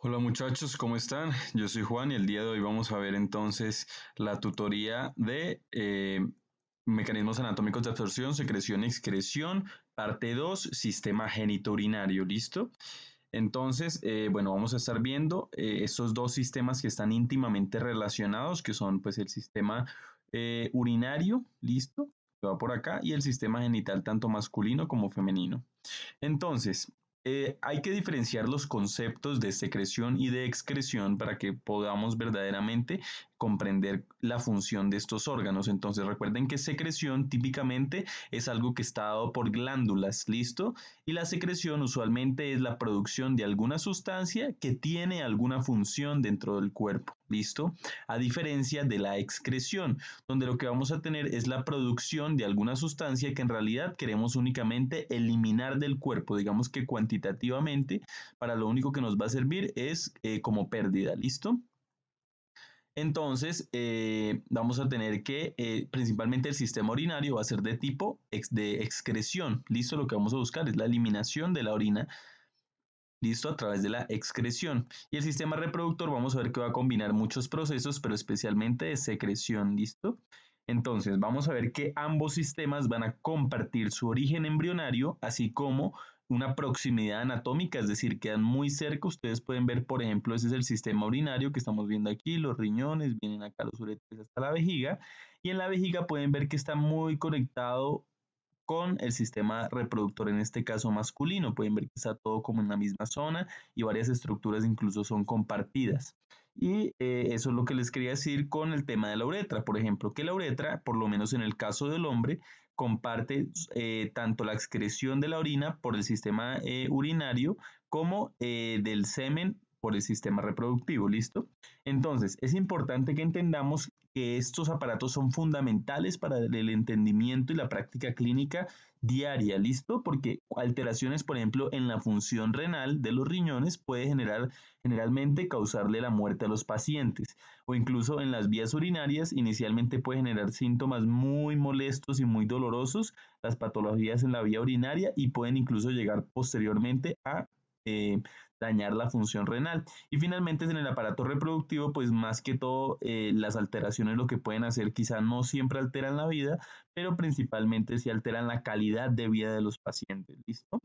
Hola muchachos, ¿cómo están? Yo soy Juan y el día de hoy vamos a ver entonces la tutoría de mecanismos anatómicos de absorción, secreción y excreción, parte 2, sistema genitourinario, ¿listo? Entonces, bueno, vamos a estar viendo estos dos sistemas que están íntimamente relacionados, que son pues el sistema urinario, ¿listo? Que va por acá, y el sistema genital tanto masculino como femenino. Entonces, hay que diferenciar los conceptos de secreción y de excreción para que podamos verdaderamente comprender la función de estos órganos. Entonces, recuerden que secreción típicamente es algo que está dado por glándulas, ¿listo? Y la secreción usualmente es la producción de alguna sustancia que tiene alguna función dentro del cuerpo, ¿listo? A diferencia de la excreción, donde lo que vamos a tener es la producción de alguna sustancia que en realidad queremos únicamente eliminar del cuerpo, digamos que cuantitativamente, para lo único que nos va a servir es como pérdida, ¿listo? Entonces, vamos a tener que principalmente el sistema urinario va a ser de tipo de excreción, ¿listo? Lo que vamos a buscar es la eliminación de la orina, ¿listo? A través de la excreción. Y el sistema reproductor vamos a ver que va a combinar muchos procesos, pero especialmente de secreción, ¿listo? Entonces, vamos a ver que ambos sistemas van a compartir su origen embrionario, así como una proximidad anatómica, es decir, quedan muy cerca. Ustedes pueden ver, por ejemplo, ese es el sistema urinario que estamos viendo aquí, los riñones, vienen acá los uretres hasta la vejiga, y en la vejiga pueden ver que está muy conectado con el sistema reproductor, en este caso masculino. Pueden ver que está todo como en la misma zona y varias estructuras incluso son compartidas. Y eso es lo que les quería decir con el tema de la uretra. Por ejemplo, que la uretra, por lo menos en el caso del hombre, comparte tanto la excreción de la orina por el sistema urinario como del semen por el sistema reproductivo, ¿listo? Entonces, es importante que entendamos que estos aparatos son fundamentales para el entendimiento y la práctica clínica diaria, ¿listo? Porque alteraciones, por ejemplo, en la función renal de los riñones puede generalmente causarle la muerte a los pacientes o incluso en las vías urinarias inicialmente puede generar síntomas muy molestos y muy dolorosos, las patologías en la vía urinaria y pueden incluso llegar posteriormente a eh, dañar la función renal. Y finalmente en el aparato reproductivo, pues más que todo las alteraciones lo que pueden hacer quizá no siempre alteran la vida, pero principalmente sí alteran la calidad de vida de los pacientes. ¿Listo?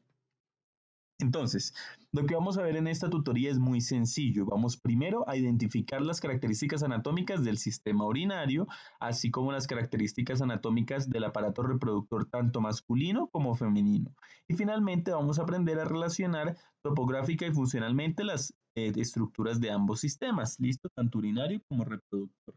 Entonces, lo que vamos a ver en esta tutoría es muy sencillo. Vamos primero a identificar las características anatómicas del sistema urinario, así como las características anatómicas del aparato reproductor tanto masculino como femenino. Y finalmente vamos a aprender a relacionar topográfica y funcionalmente las estructuras de ambos sistemas, listo, tanto urinario como reproductor.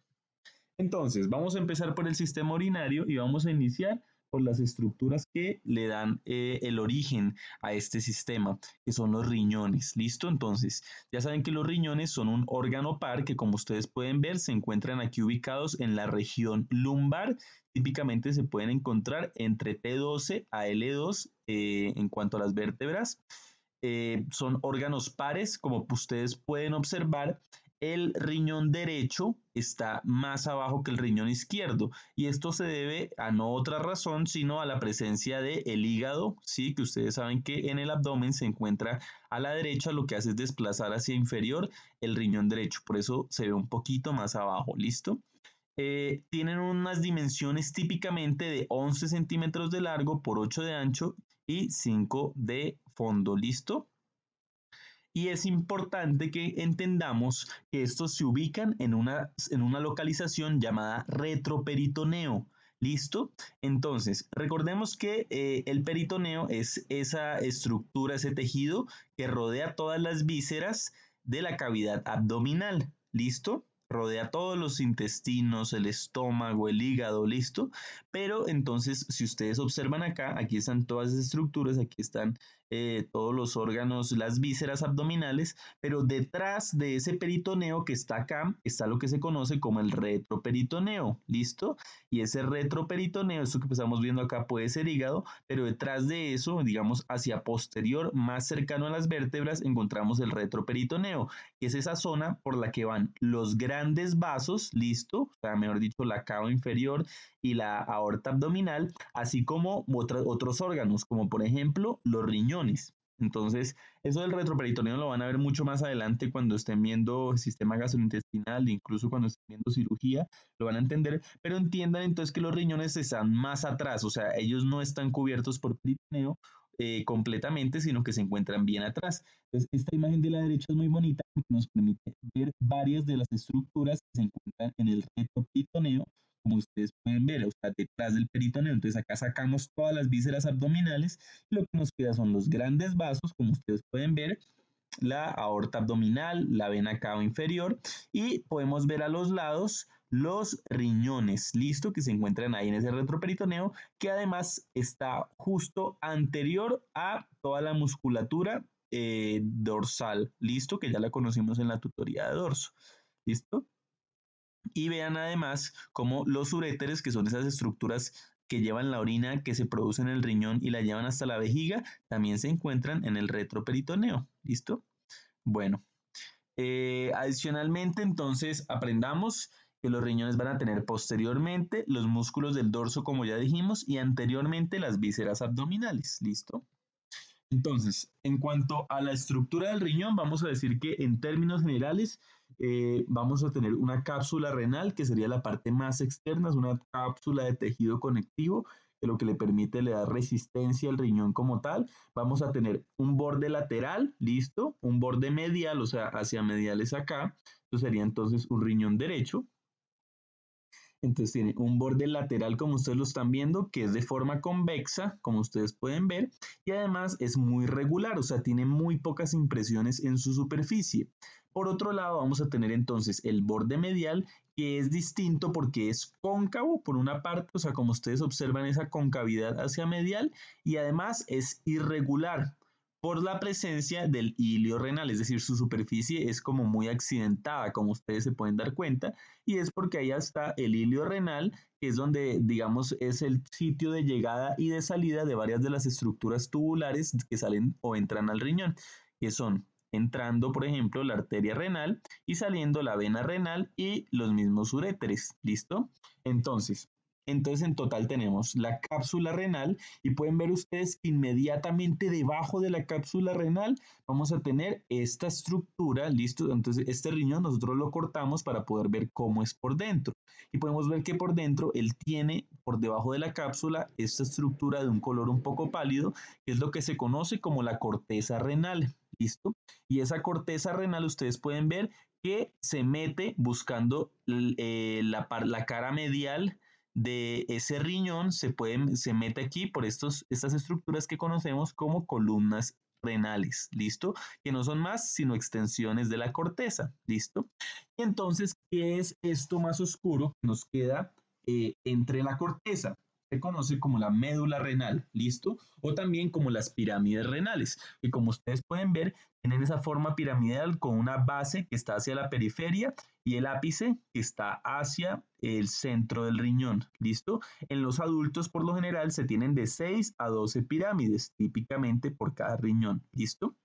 Entonces, vamos a empezar por el sistema urinario y vamos a iniciar por las estructuras que le dan el origen a este sistema, que son los riñones. ¿Listo? Entonces, ya saben que los riñones son un órgano par que, como ustedes pueden ver, se encuentran aquí ubicados en la región lumbar. Típicamente se pueden encontrar entre T12 a L2 en cuanto a las vértebras. Son órganos pares, como ustedes pueden observar, el riñón derecho está más abajo que el riñón izquierdo y esto se debe a no otra razón sino a la presencia del hígado, sí, que ustedes saben que en el abdomen se encuentra a la derecha, lo que hace es desplazar hacia inferior el riñón derecho, por eso se ve un poquito más abajo, ¿listo? Tienen unas dimensiones típicamente de 11 centímetros de largo por 8 de ancho y 5 de fondo, ¿listo? Y es importante que entendamos que estos se ubican en una localización llamada retroperitoneo. ¿Listo? Entonces, recordemos que el peritoneo es esa estructura, ese tejido que rodea todas las vísceras de la cavidad abdominal. ¿Listo? Rodea todos los intestinos, el estómago, el hígado, ¿listo? Pero entonces, si ustedes observan acá, aquí están todas las estructuras, aquí están todos los órganos, las vísceras abdominales, pero detrás de ese peritoneo que está acá, está lo que se conoce como el retroperitoneo, ¿listo? Y ese retroperitoneo, esto que estamos viendo acá puede ser hígado, pero detrás de eso, digamos hacia posterior, más cercano a las vértebras, encontramos el retroperitoneo, que es esa zona por la que van los grandes vasos, ¿listo? O sea, mejor dicho, la cava inferior y la aorta abdominal, así como otros órganos, como por ejemplo los riñones. Entonces, eso del retroperitoneo lo van a ver mucho más adelante cuando estén viendo sistema gastrointestinal, incluso cuando estén viendo cirugía, lo van a entender, pero entiendan entonces que los riñones están más atrás, o sea, ellos no están cubiertos por peritoneo completamente, sino que se encuentran bien atrás. Entonces, esta imagen de la derecha es muy bonita porque nos permite ver varias de las estructuras que se encuentran en el retroperitoneo, como ustedes pueden ver, o sea, detrás del peritoneo. Entonces, acá sacamos todas las vísceras abdominales y lo que nos queda son los grandes vasos, como ustedes pueden ver, la aorta abdominal, la vena cava inferior y podemos ver a los lados los riñones, listo, que se encuentran ahí en ese retroperitoneo, que además está justo anterior a toda la musculatura dorsal, listo, que ya la conocimos en la tutoría de dorso, listo. Y vean además cómo los uréteres, que son esas estructuras que llevan la orina que se produce en el riñón y la llevan hasta la vejiga, también se encuentran en el retroperitoneo. ¿Listo? Bueno, adicionalmente entonces aprendamos que los riñones van a tener posteriormente los músculos del dorso, como ya dijimos, y anteriormente las vísceras abdominales. ¿Listo? Entonces, en cuanto a la estructura del riñón, vamos a decir que en términos generales vamos a tener una cápsula renal, que sería la parte más externa, es una cápsula de tejido conectivo, que lo que le permite le da resistencia al riñón como tal. Vamos a tener un borde lateral, listo, un borde medial, o sea, hacia mediales acá. Eso sería entonces un riñón derecho. Entonces tiene un borde lateral como ustedes lo están viendo, que es de forma convexa, como ustedes pueden ver, y además es muy regular, o sea, tiene muy pocas impresiones en su superficie. Por otro lado, vamos a tener entonces el borde medial, que es distinto porque es cóncavo por una parte, o sea, como ustedes observan esa concavidad hacia medial, y además es irregular por la presencia del hilio renal, es decir, su superficie es como muy accidentada, como ustedes se pueden dar cuenta, y es porque ahí está el hilio renal, que es donde, digamos, es el sitio de llegada y de salida de varias de las estructuras tubulares que salen o entran al riñón, que son entrando, por ejemplo, la arteria renal y saliendo la vena renal y los mismos uréteres. ¿Listo? Entonces, entonces en total tenemos la cápsula renal y pueden ver ustedes que inmediatamente debajo de la cápsula renal vamos a tener esta estructura, listo, entonces este riñón nosotros lo cortamos para poder ver cómo es por dentro y podemos ver que por dentro él tiene por debajo de la cápsula esta estructura de un color un poco pálido, que es lo que se conoce como la corteza renal, listo, y esa corteza renal ustedes pueden ver que se mete buscando la cara medial de ese riñón, se mete aquí por estas estructuras que conocemos como columnas renales, ¿listo? Que no son más sino extensiones de la corteza, ¿listo? Y entonces, ¿qué es esto más oscuro que nos queda entre la corteza? Se conoce como la médula renal, ¿listo? O también como las pirámides renales, que como ustedes pueden ver, tienen esa forma piramidal con una base que está hacia la periferia y el ápice que está hacia el centro del riñón, ¿listo? En los adultos, por lo general, se tienen de 6 a 12 pirámides, típicamente por cada riñón, ¿listo?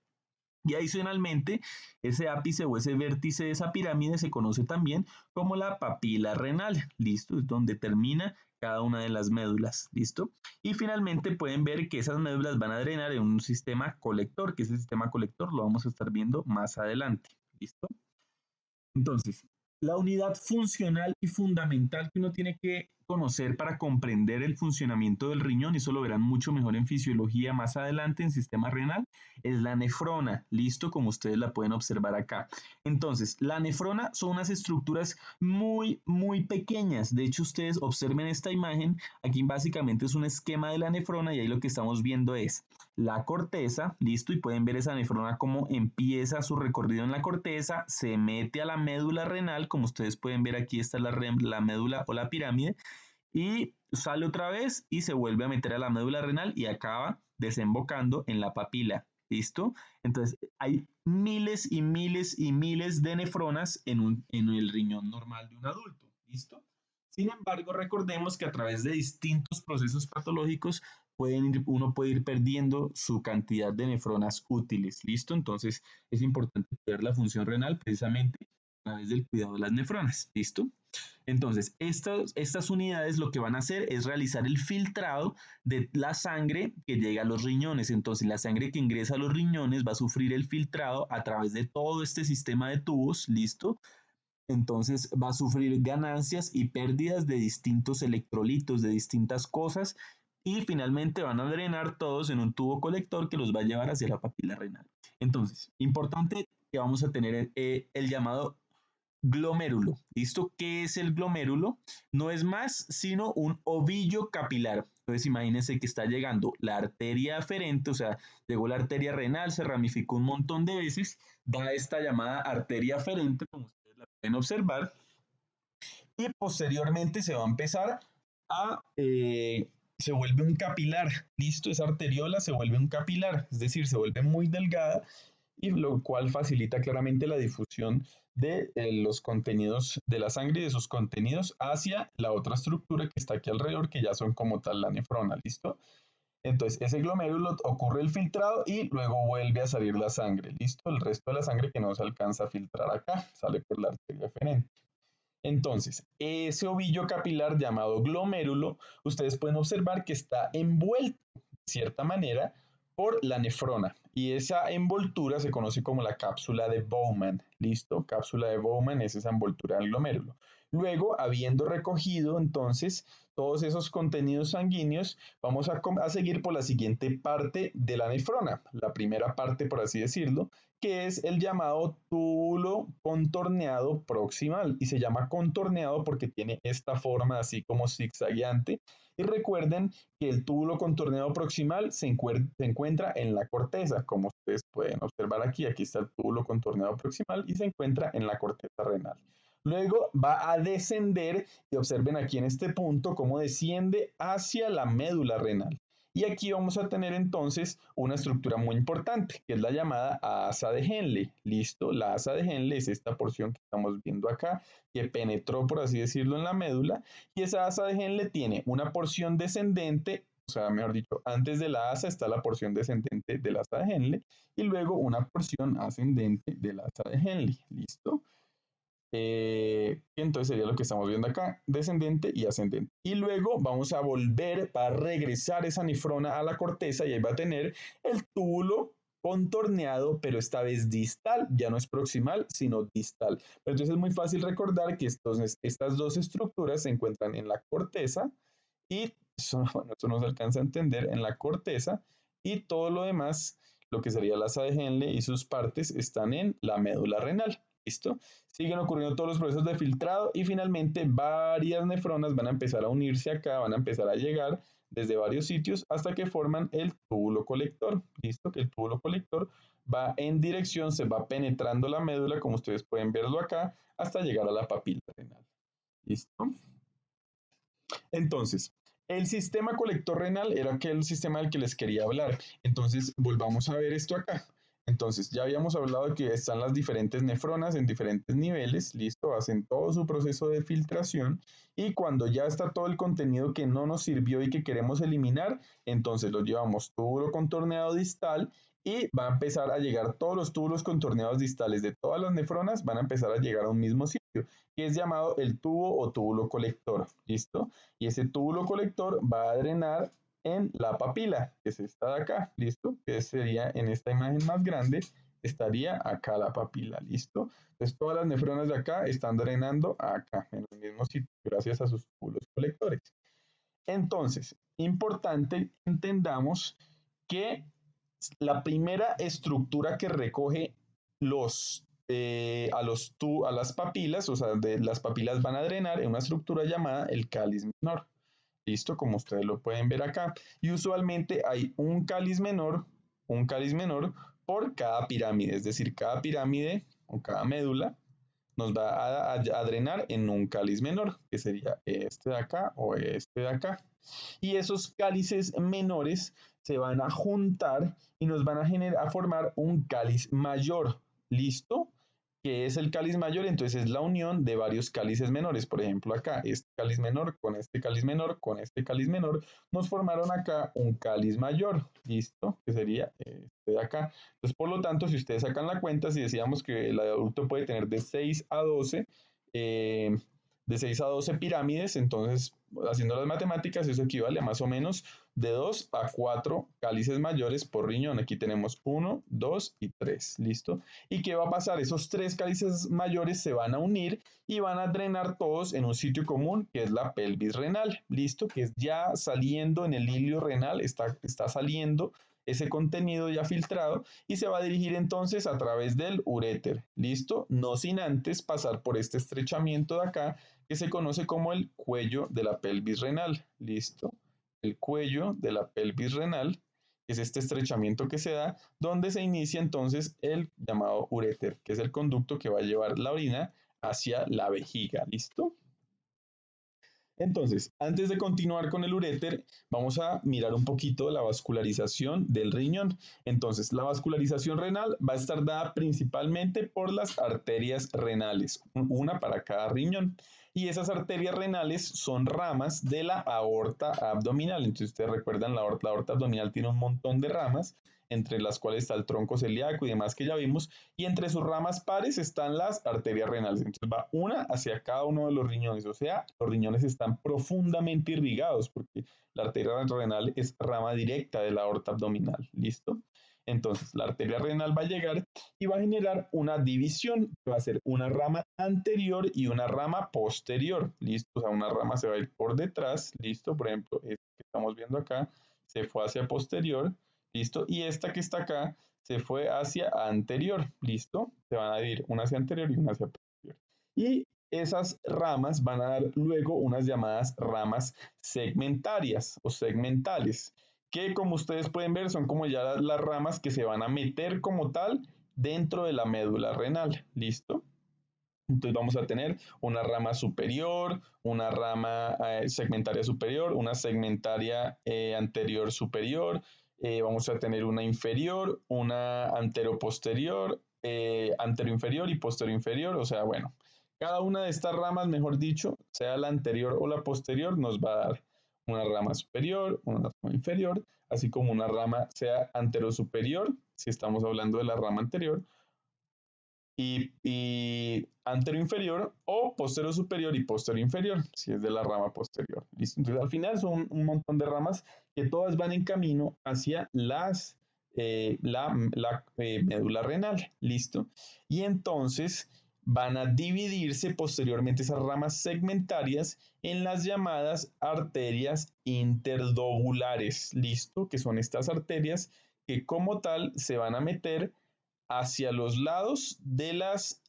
Y adicionalmente, ese ápice o ese vértice de esa pirámide se conoce también como la papila renal, ¿listo? Es donde termina cada una de las médulas, ¿listo? Y finalmente pueden ver que esas médulas van a drenar en un sistema colector, que ese sistema colector lo vamos a estar viendo más adelante, ¿listo? Entonces, la unidad funcional y fundamental que uno tiene que conocer para comprender el funcionamiento del riñón, y eso lo verán mucho mejor en fisiología más adelante en sistema renal, es la nefrona, listo, como ustedes la pueden observar acá. Entonces, la nefrona son unas estructuras muy pequeñas. De hecho, ustedes observen esta imagen, aquí básicamente es un esquema de la nefrona y ahí lo que estamos viendo es la corteza, listo, y pueden ver esa nefrona cómo empieza su recorrido en la corteza, se mete a la médula renal, como ustedes pueden ver aquí está la médula o la pirámide, y sale otra vez y se vuelve a meter a la médula renal y acaba desembocando en la papila. ¿Listo? Entonces, hay miles y miles y miles de nefronas en el riñón normal de un adulto. ¿Listo? Sin embargo, recordemos que a través de distintos procesos patológicos uno puede ir perdiendo su cantidad de nefronas útiles. ¿Listo? Entonces, es importante ver la función renal precisamente través del cuidado de las nefronas. ¿Listo? Entonces, estas unidades lo que van a hacer es realizar el filtrado de la sangre que llega a los riñones. Entonces, la sangre que ingresa a los riñones va a sufrir el filtrado a través de todo este sistema de tubos, ¿listo? Entonces va a sufrir ganancias y pérdidas de distintos electrolitos, de distintas cosas, y finalmente van a drenar todos en un tubo colector que los va a llevar hacia la papila renal. Entonces, importante que vamos a tener el llamado glomérulo. ¿Listo? ¿Qué es el glomérulo? No es más sino un ovillo capilar. Entonces imagínense que está llegando la arteria aferente, o sea, llegó la arteria renal, se ramificó un montón de veces, da esta llamada arteria aferente, como ustedes la pueden observar, y posteriormente se va a empezar a, se vuelve un capilar, listo, esa arteriola se vuelve un capilar, es decir, se vuelve muy delgada y lo cual facilita claramente la difusión de los contenidos de la sangre y de sus contenidos hacia la otra estructura que está aquí alrededor, que ya son como tal la nefrona, ¿listo? Entonces, ese glomérulo ocurre el filtrado y luego vuelve a salir la sangre, ¿listo? El resto de la sangre que no se alcanza a filtrar acá, sale por la arteria aferente. Entonces, ese ovillo capilar llamado glomérulo, ustedes pueden observar que está envuelto de cierta manera por la nefrona y esa envoltura se conoce como la cápsula de Bowman. ¿Listo? Cápsula de Bowman es esa envoltura del glomérulo. Luego, habiendo recogido entonces todos esos contenidos sanguíneos, vamos a seguir por la siguiente parte de la nefrona, la primera parte, por así decirlo, que es el llamado túbulo contorneado proximal. Y se llama contorneado porque tiene esta forma así como zigzagueante. Y recuerden que el túbulo contorneado proximal se encuentra en la corteza, como ustedes pueden observar aquí. Aquí está el túbulo contorneado proximal y se encuentra en la corteza renal. Luego va a descender, y observen aquí en este punto cómo desciende hacia la médula renal. Y aquí vamos a tener entonces una estructura muy importante, que es la llamada asa de Henle. ¿Listo? La asa de Henle es esta porción que estamos viendo acá, que penetró, por así decirlo, en la médula. Y esa asa de Henle tiene una porción descendente, o sea, mejor dicho, antes de la asa está la porción descendente de la asa de Henle, y luego una porción ascendente de la asa de Henle. ¿Listo? Entonces sería lo que estamos viendo acá, descendente y ascendente. Y luego vamos a volver para regresar esa nefrona a la corteza y ahí va a tener el túbulo contorneado, pero esta vez distal, ya no es proximal, sino distal. Pero entonces es muy fácil recordar que estas dos estructuras se encuentran en la corteza y bueno, eso no se alcanza a entender en la corteza y todo lo demás, lo que sería la asa de Henle y sus partes, están en la médula renal. ¿Listo? Siguen ocurriendo todos los procesos de filtrado y finalmente varias nefronas van a empezar a unirse acá, van a empezar a llegar desde varios sitios hasta que forman el túbulo colector. ¿Listo? Que el túbulo colector va en dirección, se va penetrando la médula, como ustedes pueden verlo acá, hasta llegar a la papila renal. ¿Listo? Entonces, el sistema colector renal era aquel sistema del que les quería hablar. Entonces, volvamos a ver esto acá. Entonces, ya habíamos hablado de que están las diferentes nefronas en diferentes niveles, listo, hacen todo su proceso de filtración y cuando ya está todo el contenido que no nos sirvió y que queremos eliminar, entonces lo llevamos túbulo contorneado distal y va a empezar a llegar todos los túbulos contorneados distales de todas las nefronas, van a empezar a llegar a un mismo sitio, que es llamado el tubo o túbulo colector, ¿listo? Y ese túbulo colector va a drenar en la papila, que es esta de acá, ¿listo? Que sería en esta imagen más grande, estaría acá la papila, ¿listo? Entonces todas las nefronas de acá están drenando acá, en el mismo sitio, gracias a sus túbulos colectores. Entonces, importante que entendamos que la primera estructura que recoge a las papilas, o sea, las papilas van a drenar en una estructura llamada el cáliz menor. Listo, como ustedes lo pueden ver acá. Y usualmente hay un cáliz menor por cada pirámide, es decir, cada pirámide o cada médula nos va a drenar en un cáliz menor, que sería este de acá o este de acá. Y esos cálices menores se van a juntar y nos van a formar un cáliz mayor. ¿Listo? ¿Qué es el cáliz mayor? Entonces es la unión de varios cálices menores. Por ejemplo, acá, este cáliz menor con este cáliz menor con este cáliz menor, nos formaron acá un cáliz mayor, ¿listo? Que sería este de acá. Entonces, por lo tanto, si ustedes sacan la cuenta, si decíamos que el adulto puede tener de 6 a 12, de 6 a 12 pirámides, entonces, haciendo las matemáticas, eso equivale a más o menos de 2 a 4 cálices mayores por riñón. Aquí tenemos 1, 2 y 3, ¿listo? ¿Y qué va a pasar? Esos 3 cálices mayores se van a unir y van a drenar todos en un sitio común, que es la pelvis renal, ¿listo? Que es ya saliendo en el hilio renal, está saliendo ese contenido ya filtrado y se va a dirigir entonces a través del uréter, ¿listo? No sin antes pasar por este estrechamiento de acá, que se conoce como el cuello de la pelvis renal, ¿listo? El cuello de la pelvis renal, que es este estrechamiento que se da, donde se inicia entonces el llamado uréter, que es el conducto que va a llevar la orina hacia la vejiga, ¿listo? Entonces, antes de continuar con el uréter, vamos a mirar un poquito la vascularización del riñón. Entonces, la vascularización renal va a estar dada principalmente por las arterias renales, una para cada riñón. Y esas arterias renales son ramas de la aorta abdominal. Entonces, ustedes recuerdan, la aorta abdominal tiene un montón de ramas, entre las cuales está el tronco celíaco y demás que ya vimos, y entre sus ramas pares están las arterias renales. Entonces va una hacia cada uno de los riñones, o sea, los riñones están profundamente irrigados porque la arteria renal es rama directa de la aorta abdominal, ¿listo? Entonces, la arteria renal va a llegar y va a generar una división, que va a ser una rama anterior y una rama posterior, ¿listo? O sea, una rama se va a ir por detrás, ¿listo? Por ejemplo, este que estamos viendo acá se fue hacia posterior, ¿listo? Y esta que está acá se fue hacia anterior, ¿listo? Se van a dividir una hacia anterior y una hacia posterior. Y esas ramas van a dar luego unas llamadas ramas segmentarias o segmentales, que como ustedes pueden ver son como ya las ramas que se van a meter como tal dentro de la médula renal, ¿listo? Entonces vamos a tener una rama superior, una rama segmentaria superior, una segmentaria anterior superior, vamos a tener una inferior, una anteroposterior, anteroinferior y posterior-inferior, o sea, bueno, cada una de estas ramas, mejor dicho, sea la anterior o la posterior, nos va a dar una rama superior, una rama inferior, así como una rama sea anterosuperior, si estamos hablando de la rama anterior, y antero inferior o posterior superior y posterior inferior, si es de la rama posterior. ¿Listo? Entonces, al final son un montón de ramas que todas van en camino hacia la médula renal. ¿Listo? Y entonces van a dividirse posteriormente esas ramas segmentarias en las llamadas arterias interlobulares. ¿Listo? Que son estas arterias que como tal se van a meter hacia los lados de las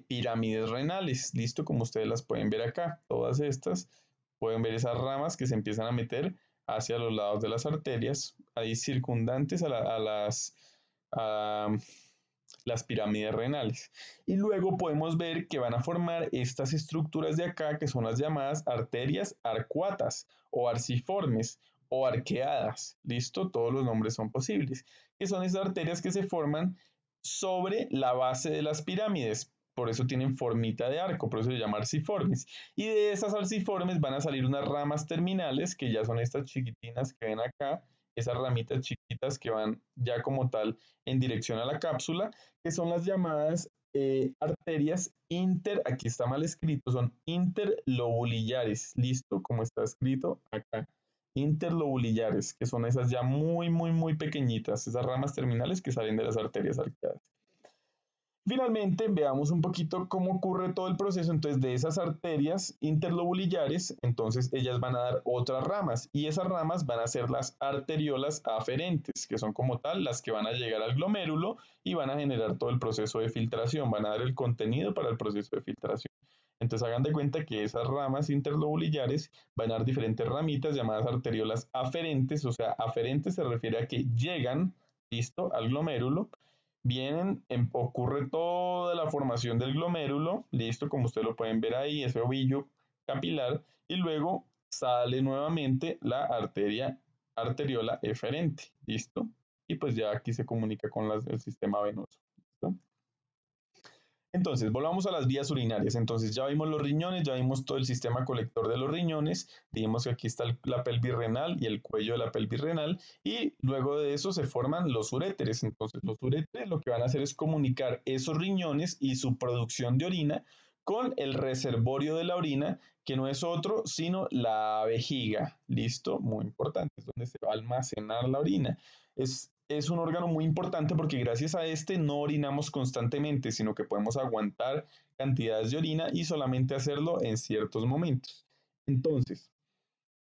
pirámides renales. Listo, como ustedes las pueden ver acá, todas estas, pueden ver esas ramas que se empiezan a meter hacia los lados de las arterias, ahí circundantes a las pirámides renales. Y luego podemos ver que van a formar estas estructuras de acá, que son las llamadas arterias arcuatas o arciformes o arqueadas. ¿Listo? Todos los nombres son posibles. Que son esas arterias que se forman sobre la base de las pirámides. Por eso tienen formita de arco, por eso se llama arciformes. Y de esas arciformes van a salir unas ramas terminales, que ya son estas chiquitinas que ven acá, esas ramitas chiquitas que van ya como tal en dirección a la cápsula, que son las llamadas arterias aquí está mal escrito, son interlobulillares, listo, como está escrito acá, interlobulillares, que son esas ya muy, muy, muy pequeñitas, esas ramas terminales que salen de las arterias arqueadas. Finalmente, veamos un poquito cómo ocurre todo el proceso. Entonces, de esas arterias interlobulillares, entonces ellas van a dar otras ramas y esas ramas van a ser las arteriolas aferentes, que son como tal las que van a llegar al glomérulo y van a generar todo el proceso de filtración, van a dar el contenido para el proceso de filtración. Entonces, hagan de cuenta que esas ramas interlobulillares van a dar diferentes ramitas llamadas arteriolas aferentes, o sea, aferentes se refiere a que llegan, listo, al glomérulo, vienen, ocurre toda la formación del glomérulo, listo, como ustedes lo pueden ver ahí, ese ovillo capilar, y luego sale nuevamente la arteriola eferente, listo, y pues ya aquí se comunica con el sistema venoso, ¿listo? Entonces, volvamos a las vías urinarias. Entonces, ya vimos los riñones, ya vimos todo el sistema colector de los riñones. Dijimos que aquí está la pelvis renal y el cuello de la pelvis renal. Y luego de eso se forman los uréteres. Entonces, los uréteres lo que van a hacer es comunicar esos riñones y su producción de orina con el reservorio de la orina, que no es otro sino la vejiga. ¿Listo? Muy importante, es donde se va a almacenar la orina. Es un órgano muy importante porque gracias a este no orinamos constantemente, sino que podemos aguantar cantidades de orina y solamente hacerlo en ciertos momentos. Entonces,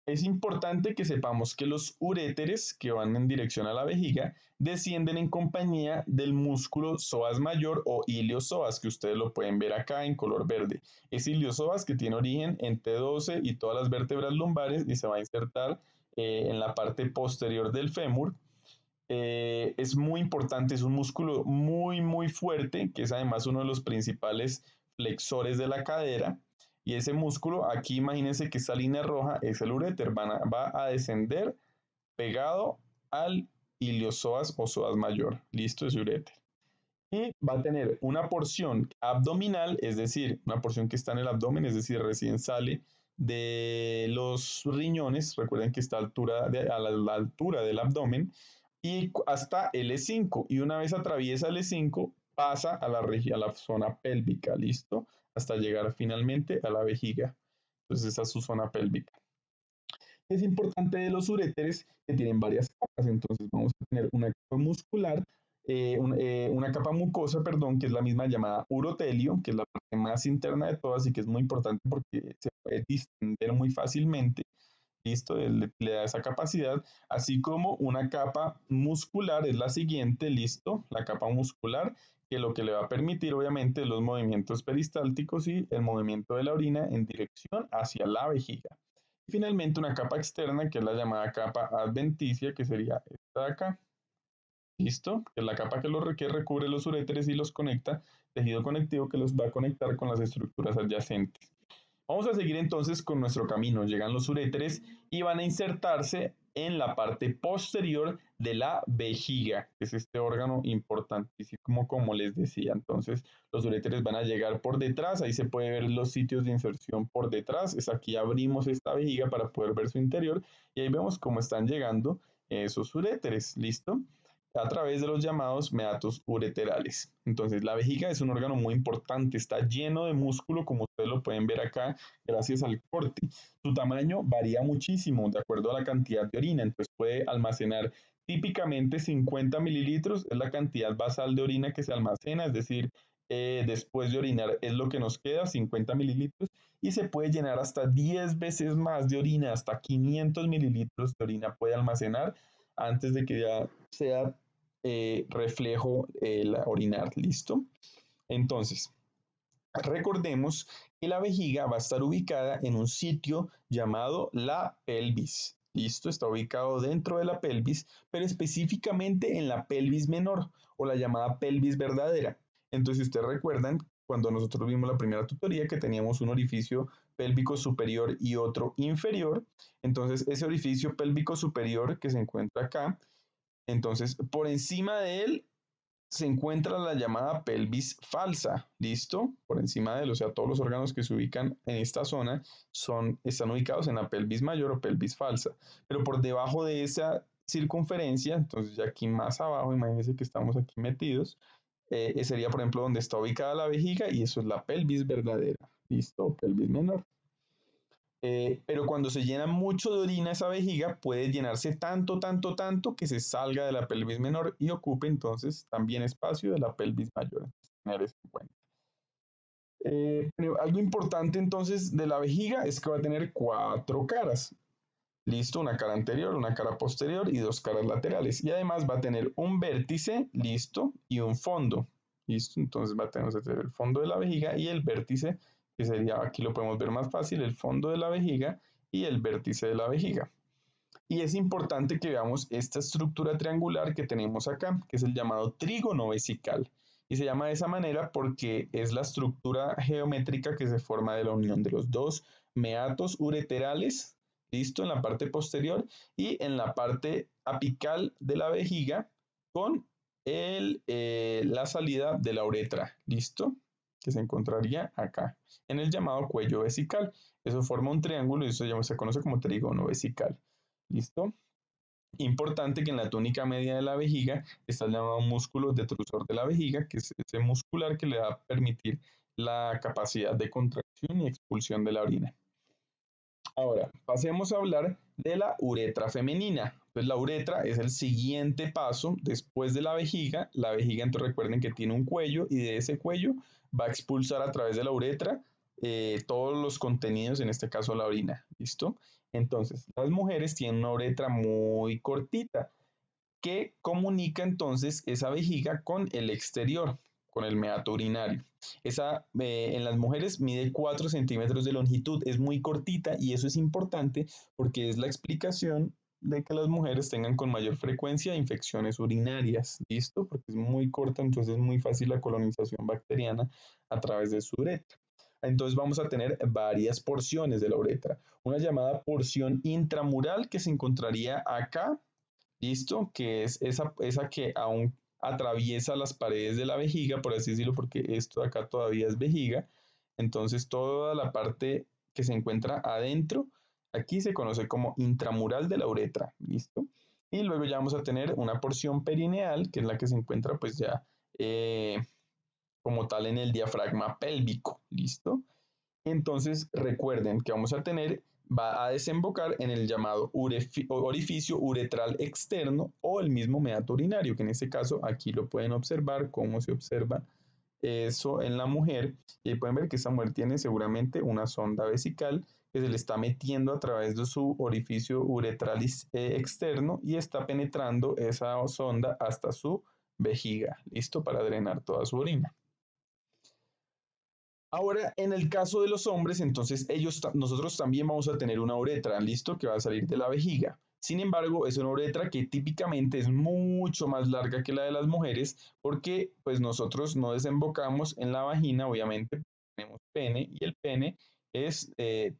es importante que sepamos que los uréteres que van en dirección a la vejiga descienden en compañía del músculo psoas mayor o iliosoas, que ustedes lo pueden ver acá en color verde. Es iliosoas que tiene origen en T12 y todas las vértebras lumbares y se va a insertar en la parte posterior del fémur. Es muy importante, es un músculo muy fuerte, que es además uno de los principales flexores de la cadera. Y ese músculo, aquí imagínense que esta línea roja es el uréter, va a descender pegado al iliosoas o psoas mayor. Listo, es uréter. Y va a tener una porción abdominal, es decir, una porción que está en el abdomen, es decir, recién sale de los riñones. Recuerden que está a la altura del abdomen y hasta L5. Y una vez atraviesa L5, pasa a la zona pélvica, ¿listo? Hasta llegar finalmente a la vejiga. Entonces esa es su zona pélvica. Es importante de los uréteres que tienen varias capas, entonces vamos a tener una capa muscular, una capa mucosa, perdón, que es la misma llamada urotelio, que es la parte más interna de todas y que es muy importante porque se puede distender muy fácilmente. Listo, le da esa capacidad, así como una capa muscular es la siguiente, listo, la capa muscular, que lo que le va a permitir obviamente los movimientos peristálticos y el movimiento de la orina en dirección hacia la vejiga. Y finalmente una capa externa, que es la llamada capa adventicia, que sería esta de acá, listo, que es la capa que recubre los uréteres y los conecta, tejido conectivo que los va a conectar con las estructuras adyacentes. Vamos a seguir entonces con nuestro camino. Llegan los uréteres y van a insertarse en la parte posterior de la vejiga, que es este órgano importantísimo, como les decía. Entonces, los uréteres van a llegar por detrás, ahí se puede ver los sitios de inserción por detrás. Es aquí abrimos esta vejiga para poder ver su interior y ahí vemos cómo están llegando esos uréteres. ¿Listo? A través de los llamados meatos ureterales. Entonces, la vejiga es un órgano muy importante, está lleno de músculo, como ustedes lo pueden ver acá, gracias al corte. Su tamaño varía muchísimo de acuerdo a la cantidad de orina, entonces puede almacenar típicamente 50 mililitros, es la cantidad basal de orina que se almacena, es decir, después de orinar es lo que nos queda, 50 mililitros, y se puede llenar hasta 10 veces más de orina, hasta 500 mililitros de orina puede almacenar antes de que ya sea reflejo el orinar, ¿listo? Entonces, recordemos que la vejiga va a estar ubicada en un sitio llamado la pelvis. ¿Listo? Está ubicado dentro de la pelvis, pero específicamente en la pelvis menor o la llamada pelvis verdadera. Entonces, si ustedes recuerdan, cuando nosotros vimos la primera tutoría que teníamos un orificio pélvico superior y otro inferior, entonces ese orificio pélvico superior que se encuentra acá, entonces por encima de él se encuentra la llamada pelvis falsa, ¿listo? Por encima de él, o sea, todos los órganos que se ubican en esta zona están ubicados en la pelvis mayor o pelvis falsa, pero por debajo de esa circunferencia, entonces ya aquí más abajo, imagínense que estamos aquí metidos, sería por ejemplo donde está ubicada la vejiga y eso es la pelvis verdadera, ¿listo? Pelvis menor. Pero cuando se llena mucho de orina esa vejiga, puede llenarse tanto que se salga de la pelvis menor y ocupe entonces también espacio de la pelvis mayor. Tener eso en cuenta. Pero algo importante entonces de la vejiga es que va a tener cuatro caras. Listo, una cara anterior, una cara posterior y dos caras laterales. Y además va a tener un vértice, listo, y un fondo. Listo, entonces va a tener el fondo de la vejiga y el vértice, que sería, aquí lo podemos ver más fácil, el fondo de la vejiga y el vértice de la vejiga. Y es importante que veamos esta estructura triangular que tenemos acá, que es el llamado trígono vesical. Y se llama de esa manera porque es la estructura geométrica que se forma de la unión de los dos meatos ureterales, listo, en la parte posterior y en la parte apical de la vejiga con la salida de la uretra, listo. que se encontraría acá, en el llamado cuello vesical. Eso forma un triángulo y eso ya se conoce como trígono vesical. ¿Listo? Importante que en la túnica media de la vejiga está el llamado músculo detrusor de la vejiga, que es ese muscular que le va a permitir la capacidad de contracción y expulsión de la orina. Ahora, pasemos a hablar de la uretra femenina. Entonces, la uretra es el siguiente paso después de la vejiga. La vejiga, entonces recuerden que tiene un cuello y de ese cuello va a expulsar a través de la uretra todos los contenidos, en este caso la orina. ¿Listo? Entonces, las mujeres tienen una uretra muy cortita que comunica entonces esa vejiga con el exterior, con el meato urinario. En las mujeres mide 4 centímetros de longitud, es muy cortita y eso es importante porque es la explicación de que las mujeres tengan con mayor frecuencia infecciones urinarias, ¿listo? Porque es muy corta, entonces es muy fácil la colonización bacteriana a través de su uretra. Entonces vamos a tener varias porciones de la uretra. Una llamada porción intramural que se encontraría acá, ¿listo? Que es esa que aún atraviesa las paredes de la vejiga, por así decirlo, porque esto de acá todavía es vejiga. Entonces toda la parte que se encuentra adentro, aquí se conoce como intramural de la uretra, ¿listo? Y luego ya vamos a tener una porción perineal, que es la que se encuentra pues ya eh, como tal en el diafragma pélvico, ¿listo? Entonces recuerden que vamos a tener, va a desembocar en el llamado orificio uretral externo o el mismo meato urinario, que en este caso aquí lo pueden observar, cómo se observa eso en la mujer. Y pueden ver que esta mujer tiene seguramente una sonda vesical que se le está metiendo a través de su orificio uretral externo y está penetrando esa sonda hasta su vejiga, listo para drenar toda su orina. Ahora, en el caso de los hombres, entonces nosotros también vamos a tener una uretra, listo, que va a salir de la vejiga. Sin embargo, es una uretra que típicamente es mucho más larga que la de las mujeres porque pues nosotros no desembocamos en la vagina, obviamente tenemos pene y el pene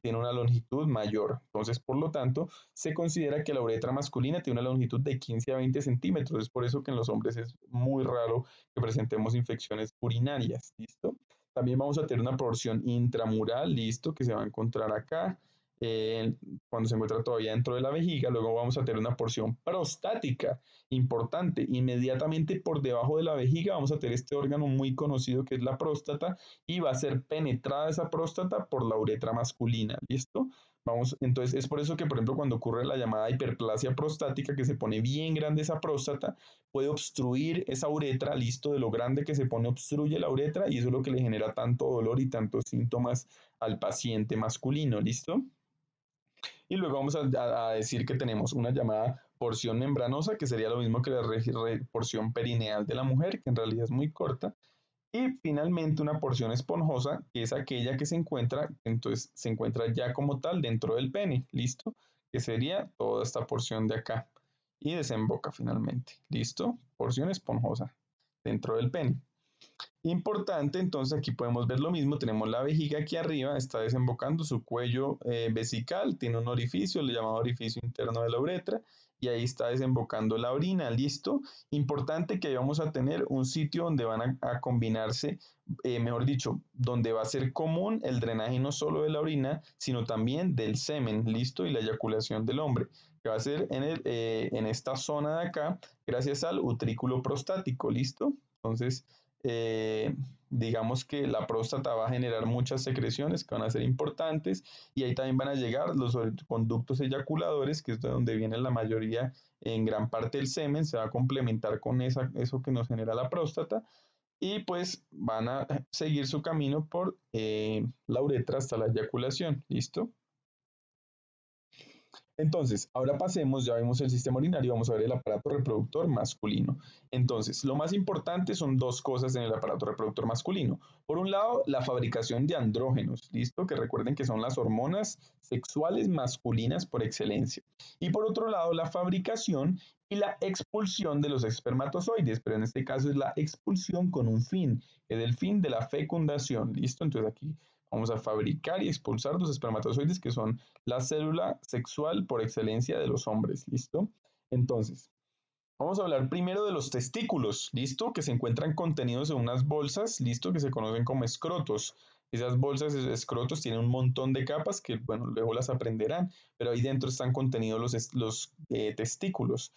tiene una longitud mayor. Entonces, por lo tanto, se considera que la uretra masculina tiene una longitud de 15 a 20 centímetros. Es por eso que en los hombres es muy raro que presentemos infecciones urinarias, ¿listo? También vamos a tener una porción intramural, listo, que se va a encontrar acá, eh, cuando se encuentra todavía dentro de la vejiga. Luego vamos a tener una porción prostática, importante. Inmediatamente por debajo de la vejiga vamos a tener este órgano muy conocido que es la próstata y va a ser penetrada esa próstata por la uretra masculina, ¿listo? Vamos, entonces es por eso que, por ejemplo, cuando ocurre la llamada hiperplasia prostática, que se pone bien grande esa próstata, puede obstruir esa uretra, listo, de lo grande que se pone, obstruye la uretra y eso es lo que le genera tanto dolor y tantos síntomas al paciente masculino, listo. Y luego vamos a decir que tenemos una llamada porción membranosa, que sería lo mismo que la porción perineal de la mujer, que en realidad es muy corta. Y finalmente una porción esponjosa, que es aquella que se encuentra, entonces se encuentra ya como tal dentro del pene, ¿listo? Que sería toda esta porción de acá. Y desemboca finalmente, ¿listo? Porción esponjosa dentro del pene. Importante, entonces aquí podemos ver lo mismo, tenemos la vejiga aquí arriba, está desembocando su cuello vesical, tiene un orificio, le llamado orificio interno de la uretra, y ahí está desembocando la orina, listo. Importante que ahí vamos a tener un sitio donde van a combinarse, mejor dicho, donde va a ser común el drenaje no solo de la orina, sino también del semen, listo, y la eyaculación del hombre, que va a ser en esta zona de acá, gracias al utrículo prostático, listo. Entonces, eh, digamos que la próstata va a generar muchas secreciones que van a ser importantes y ahí también van a llegar los conductos eyaculadores, que es de donde viene la mayoría, en gran parte del semen, se va a complementar con eso que nos genera la próstata y pues van a seguir su camino por la uretra hasta la eyaculación, ¿listo? Entonces, ahora pasemos, ya vimos el sistema urinario, vamos a ver el aparato reproductor masculino. Entonces, lo más importante son dos cosas en el aparato reproductor masculino. Por un lado, la fabricación de andrógenos, ¿listo? Que recuerden que son las hormonas sexuales masculinas por excelencia. Y por otro lado, la fabricación y la expulsión de los espermatozoides, pero en este caso es la expulsión con un fin, es el fin de la fecundación, ¿listo? Entonces aquí vamos a fabricar y expulsar los espermatozoides, que son la célula sexual por excelencia de los hombres, ¿listo? Entonces, Vamos a hablar primero de los testículos, ¿listo? Que se encuentran contenidos en unas bolsas, ¿listo? Que se conocen como escrotos. Esas bolsas, escrotos, tienen un montón de capas que, bueno, luego las aprenderán, pero ahí dentro están contenidos los testículos.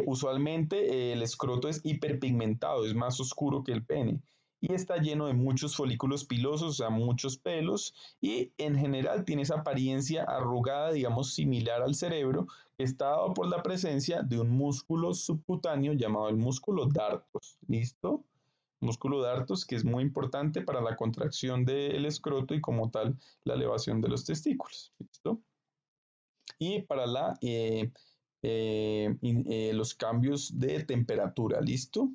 Usualmente el escroto es hiperpigmentado, es más oscuro que el pene y está lleno de muchos folículos pilosos, o sea, muchos pelos, y en general tiene esa apariencia arrugada, digamos, similar al cerebro, que está dado por la presencia de un músculo subcutáneo llamado el músculo dartos. ¿Listo? Músculo dartos que es muy importante para la contracción del escroto y como tal la elevación de los testículos. ¿Listo? Y para los cambios de temperatura, ¿listo?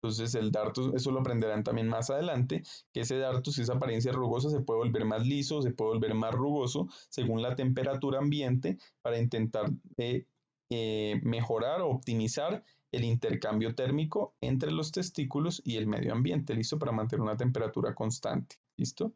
Entonces el dartus, eso lo aprenderán también más adelante, que ese dartus, esa apariencia rugosa, se puede volver más liso, se puede volver más rugoso según la temperatura ambiente para intentar mejorar o optimizar el intercambio térmico entre los testículos y el medio ambiente, ¿listo? Para mantener una temperatura constante, ¿listo?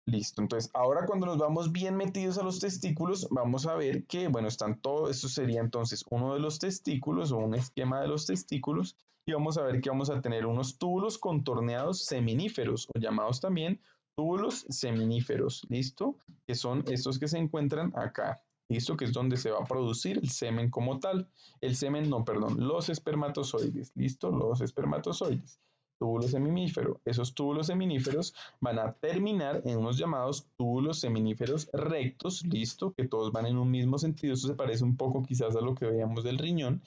Listo, entonces ahora cuando nos vamos bien metidos a los testículos, vamos a ver que, bueno, están todos, esto sería entonces uno de los testículos o un esquema de los testículos, y vamos a ver que vamos a tener unos túbulos contorneados seminíferos, o llamados también túbulos seminíferos, ¿listo? Que son estos que se encuentran acá, ¿listo? Que es donde se va a producir el semen como tal. El semen, no, perdón, los espermatozoides, ¿listo? Los espermatozoides. Túbulo seminífero. Esos túbulos seminíferos van a terminar en unos llamados túbulos seminíferos rectos, listo, que todos van en un mismo sentido. Esto se parece un poco quizás a lo que veíamos del riñón.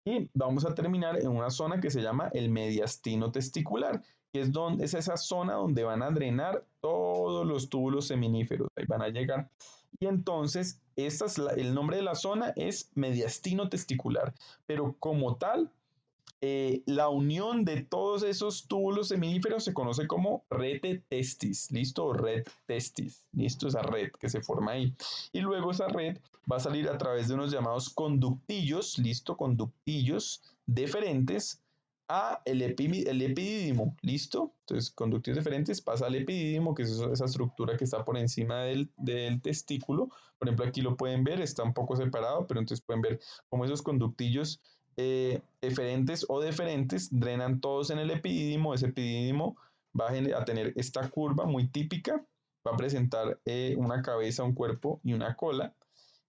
Y vamos a terminar en una zona que se llama el mediastino testicular, que es esa zona donde van a drenar todos los túbulos seminíferos. Ahí van a llegar. Y entonces, el nombre de la zona es mediastino testicular, pero como tal, la unión de todos esos túbulos seminíferos se conoce como rete testis, ¿listo? Red testis, ¿listo? Esa red que se forma ahí. Y luego esa red va a salir a través de unos llamados conductillos, ¿listo? Conductillos deferentes a el epidídimo, ¿listo? Entonces, conductillos deferentes pasa al epidídimo, que es esa estructura que está por encima del testículo. Por ejemplo, aquí lo pueden ver, está un poco separado, pero entonces pueden ver cómo esos conductillos eferentes o deferentes drenan todos en el epidídimo. Ese epidídimo va a tener esta curva muy típica, va a presentar una cabeza, un cuerpo y una cola,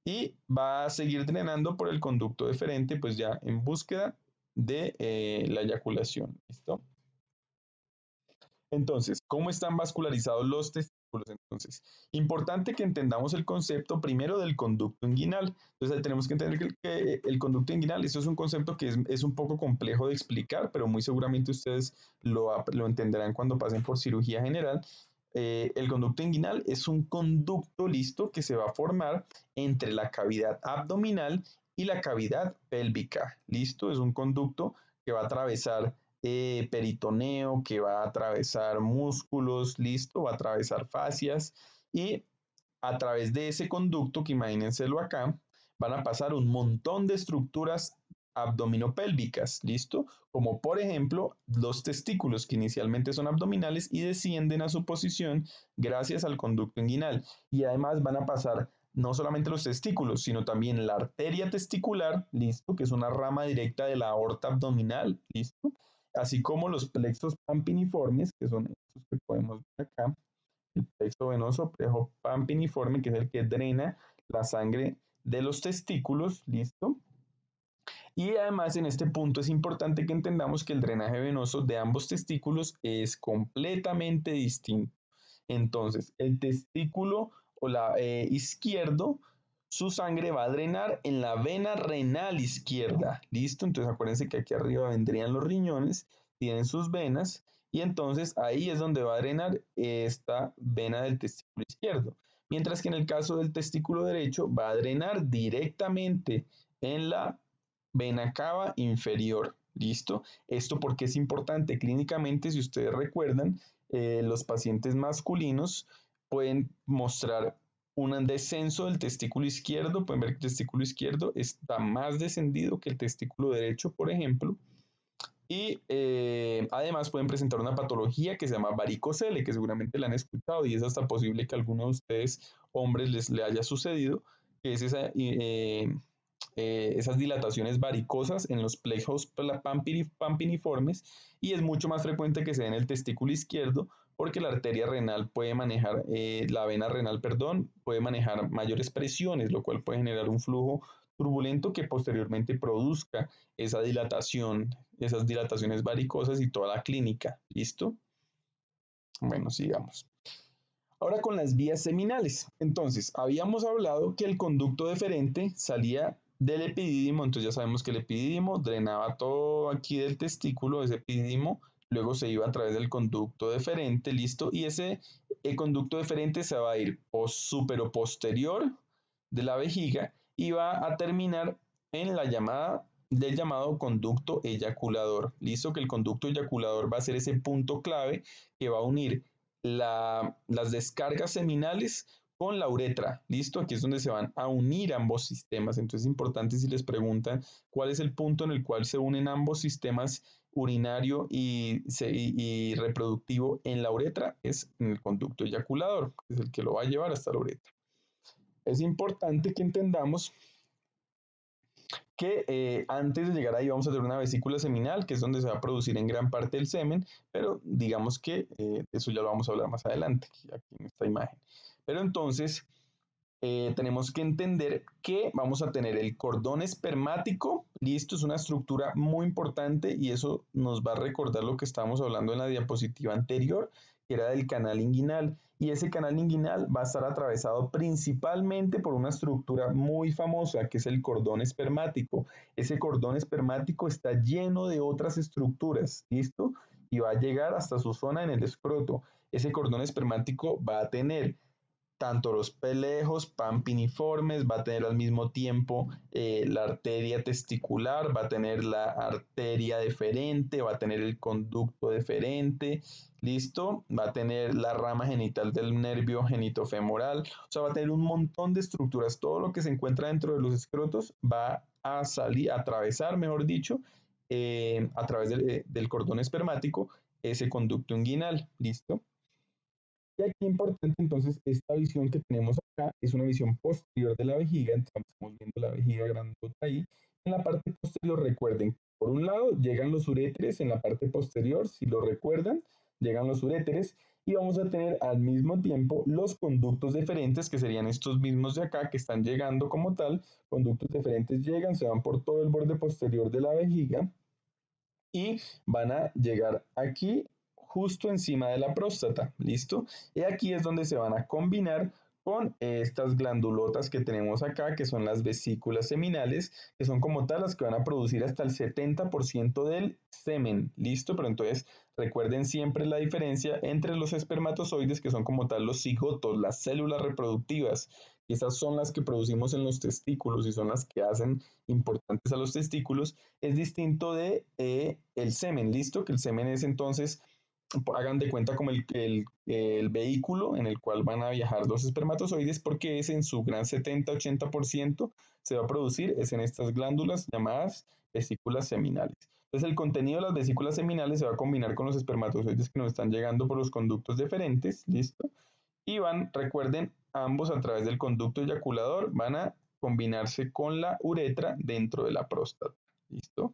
y va a seguir drenando por el conducto deferente, pues ya en búsqueda de la eyaculación. ¿Listo? Entonces, ¿cómo están vascularizados los testículos? Entonces, importante que entendamos el concepto primero del conducto inguinal. Entonces, ahí tenemos que entender que el conducto inguinal, eso es un concepto que es un poco complejo de explicar, pero muy seguramente ustedes lo entenderán cuando pasen por cirugía general. El conducto inguinal es un conducto listo que se va a formar entre la cavidad abdominal y la cavidad pélvica. Listo, es un conducto que va a atravesar peritoneo, que va a atravesar músculos, listo, va a atravesar fascias y a través de ese conducto, que imagínenselo acá, van a pasar un montón de estructuras abdominopélvicas, ¿listo? Como por ejemplo los testículos que inicialmente son abdominales y descienden a su posición gracias al conducto inguinal. Y además van a pasar no solamente los testículos, sino también la arteria testicular, ¿listo? Que es una rama directa de la aorta abdominal, ¿listo? Así como los plexos pampiniformes, que son estos que podemos ver acá, el plexo venoso pampiniforme, que es el que drena la sangre de los testículos, ¿listo? Y además en este punto es importante que entendamos que el drenaje venoso de ambos testículos es completamente distinto. Entonces, el testículo o la izquierdo, su sangre va a drenar en la vena renal izquierda. ¿Listo? Entonces acuérdense que aquí arriba vendrían los riñones, tienen sus venas, y entonces ahí es donde va a drenar esta vena del testículo izquierdo. Mientras que en el caso del testículo derecho va a drenar directamente en la vena cava inferior. ¿Listo? Esto porque es importante clínicamente, si ustedes recuerdan, los pacientes masculinos pueden mostrar un descenso del testículo izquierdo, pueden ver que el testículo izquierdo está más descendido que el testículo derecho, por ejemplo, y además pueden presentar una patología que se llama varicocele, que seguramente la han escuchado y es hasta posible que a alguno de ustedes, hombres, le haya sucedido, que es esa esas dilataciones varicosas en los plejos pampiniformes y es mucho más frecuente que se dé en el testículo izquierdo porque la arteria renal puede manejar, la vena renal, perdón, puede manejar mayores presiones, lo cual puede generar un flujo turbulento que posteriormente produzca esa dilatación, esas dilataciones varicosas y toda la clínica. ¿Listo? Bueno, sigamos. Ahora con las vías seminales. Entonces, habíamos hablado que el conducto deferente salía del epidídimo, entonces ya sabemos que el epidídimo drenaba todo aquí del testículo, ese epidídimo, luego se iba a través del conducto deferente, listo, y ese conducto deferente se va a ir supero posterior de la vejiga y va a terminar en la llamada del llamado conducto eyaculador. Listo, que el conducto eyaculador va a ser ese punto clave que va a unir las descargas seminales con la uretra. ¿Listo? Aquí es donde se van a unir ambos sistemas. Entonces es importante si les preguntan cuál es el punto en el cual se unen ambos sistemas urinario y reproductivo en la uretra, es en el conducto eyaculador, que es el que lo va a llevar hasta la uretra. Es importante que entendamos que antes de llegar ahí vamos a tener una vesícula seminal, que es donde se va a producir en gran parte el semen, pero digamos que eso ya lo vamos a hablar más adelante, aquí en esta imagen. Pero entonces tenemos que entender que vamos a tener el cordón espermático, listo, es una estructura muy importante y eso nos va a recordar lo que estábamos hablando en la diapositiva anterior, que era del canal inguinal. Y ese canal inguinal va a estar atravesado principalmente por una estructura muy famosa, que es el cordón espermático. Ese cordón espermático está lleno de otras estructuras, ¿listo? Y va a llegar hasta su zona en el escroto. Ese cordón espermático va a tener tanto los pelejos pampiniformes, va a tener al mismo tiempo la arteria testicular, va a tener la arteria deferente, va a tener el conducto deferente, ¿listo? Va a tener la rama genital del nervio genitofemoral, o sea, va a tener un montón de estructuras. Todo lo que se encuentra dentro de los escrotos va a salir, a atravesar, mejor dicho, a través del cordón espermático, ese conducto inguinal, ¿listo? Y aquí importante entonces, esta visión que tenemos acá es una visión posterior de la vejiga, entonces estamos viendo la vejiga grandota ahí. En la parte posterior, recuerden, por un lado llegan los uréteres, en la parte posterior, si lo recuerdan, llegan los uréteres y vamos a tener al mismo tiempo los conductos deferentes, que serían estos mismos de acá, que están llegando como tal. Conductos deferentes llegan, se van por todo el borde posterior de la vejiga y van a llegar aquí justo encima de la próstata, ¿listo? Y aquí es donde se van a combinar con estas glandulotas que tenemos acá, que son las vesículas seminales, que son como tal las que van a producir hasta el 70% del semen, ¿listo? Pero entonces recuerden siempre la diferencia entre los espermatozoides, que son como tal los cigotos, las células reproductivas, y esas son las que producimos en los testículos y son las que hacen importantes a los testículos, es distinto de el semen, ¿listo? Que el semen es entonces, hagan de cuenta como el vehículo en el cual van a viajar los espermatozoides, porque es en su gran 70-80% se va a producir, es en estas glándulas llamadas vesículas seminales. Entonces el contenido de las vesículas seminales se va a combinar con los espermatozoides que nos están llegando por los conductos deferentes, ¿listo? Y van, recuerden, ambos a través del conducto eyaculador van a combinarse con la uretra dentro de la próstata. ¿Listo?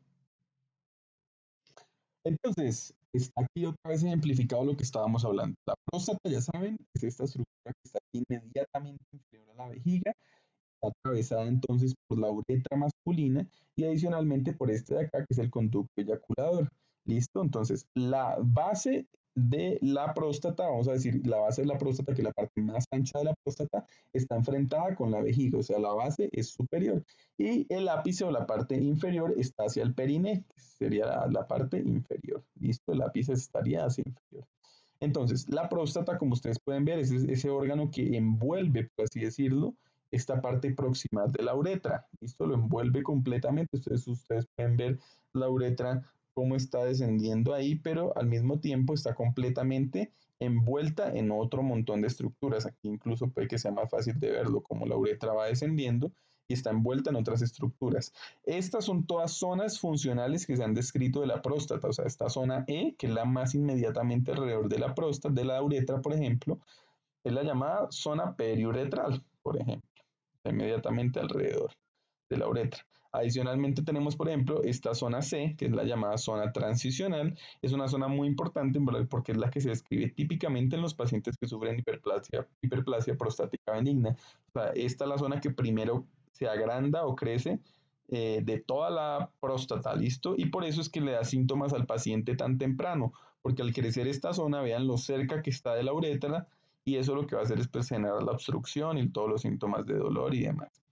Entonces, está aquí otra vez ejemplificado lo que estábamos hablando. La próstata, ya saben, es esta estructura que está inmediatamente inferior a la vejiga, está atravesada entonces por la uretra masculina y adicionalmente por este de acá, que es el conducto eyaculador. ¿Listo? Entonces, la base de la próstata, vamos a decir, la base de la próstata, que es la parte más ancha de la próstata, está enfrentada con la vejiga, o sea, la base es superior. Y el ápice o la parte inferior está hacia el periné, que sería la parte inferior. ¿Listo? El ápice estaría hacia inferior. Entonces, la próstata, como ustedes pueden ver, es ese órgano que envuelve, por así decirlo, esta parte próxima de la uretra. Esto lo envuelve completamente. Ustedes pueden ver la uretra cómo está descendiendo ahí, pero al mismo tiempo está completamente envuelta en otro montón de estructuras. Aquí incluso puede que sea más fácil de verlo, como la uretra va descendiendo y está envuelta en otras estructuras. Estas son todas zonas funcionales que se han descrito de la próstata, o sea, esta zona E, que es la más inmediatamente alrededor de la próstata, de la uretra, por ejemplo, es la llamada zona periuretral, por ejemplo, inmediatamente alrededor. de la uretra. Adicionalmente tenemos, por ejemplo, esta zona C, que es la llamada zona transicional. Es una zona muy importante porque es la que se describe típicamente en los pacientes que sufren hiperplasia prostática benigna. O sea, esta es la zona que primero se agranda o crece de toda la próstata, ¿listo? Y por eso es que le da síntomas al paciente tan temprano, porque al crecer esta zona, vean lo cerca que está de la uretra, y eso lo que va a hacer es pues, generar la obstrucción y todos los síntomas de dolor y demás.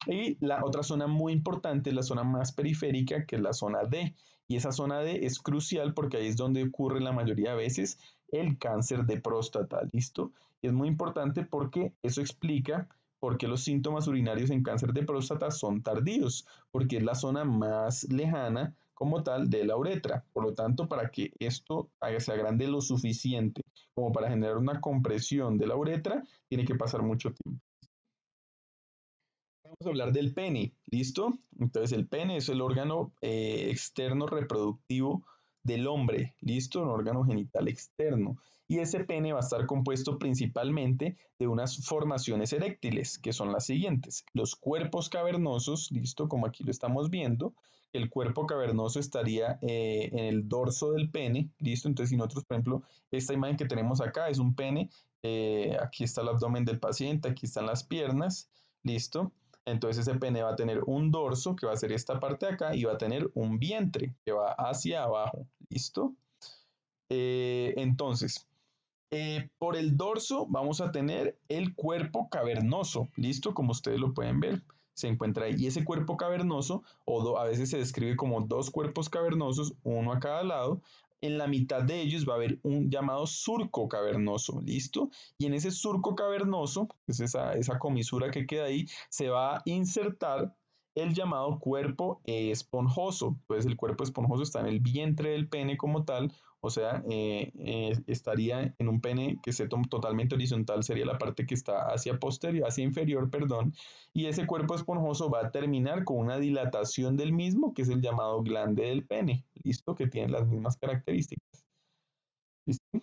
Y la otra zona muy importante es la zona más periférica, que es la zona D. Y esa zona D es crucial porque ahí es donde ocurre la mayoría de veces el cáncer de próstata, ¿listo? Y es muy importante porque eso explica por qué los síntomas urinarios en cáncer de próstata son tardíos, porque es la zona más lejana como tal de la uretra. Por lo tanto, para que esto se agrande lo suficiente como para generar una compresión de la uretra, tiene que pasar mucho tiempo. Vamos a hablar del pene, ¿listo? Entonces el pene es el órgano externo reproductivo del hombre, ¿listo? Un órgano genital externo. Y ese pene va a estar compuesto principalmente de unas formaciones eréctiles, que son las siguientes. Los cuerpos cavernosos, ¿listo? Como aquí lo estamos viendo. El cuerpo cavernoso estaría en el dorso del pene, ¿listo? Entonces, si nosotros, por ejemplo, esta imagen que tenemos acá es un pene, aquí está el abdomen del paciente, aquí están las piernas, ¿listo? Entonces ese pene va a tener un dorso, que va a ser esta parte de acá, y va a tener un vientre, que va hacia abajo. ¿Listo? Entonces, por el dorso vamos a tener el cuerpo cavernoso. ¿Listo? Como ustedes lo pueden ver, se encuentra ahí. Y ese cuerpo cavernoso, a veces se describe como dos cuerpos cavernosos, uno a cada lado. En la mitad de ellos va a haber un llamado surco cavernoso, ¿listo? Y en ese surco cavernoso, que es esa comisura que queda ahí, se va a insertar el llamado cuerpo esponjoso. Pues el cuerpo esponjoso está en el vientre del pene como tal, o sea, estaría en un pene que esté totalmente horizontal, sería la parte que está hacia posterior, hacia inferior, perdón, y ese cuerpo esponjoso va a terminar con una dilatación del mismo, que es el llamado glande del pene, ¿listo? Que tiene las mismas características. ¿Listo?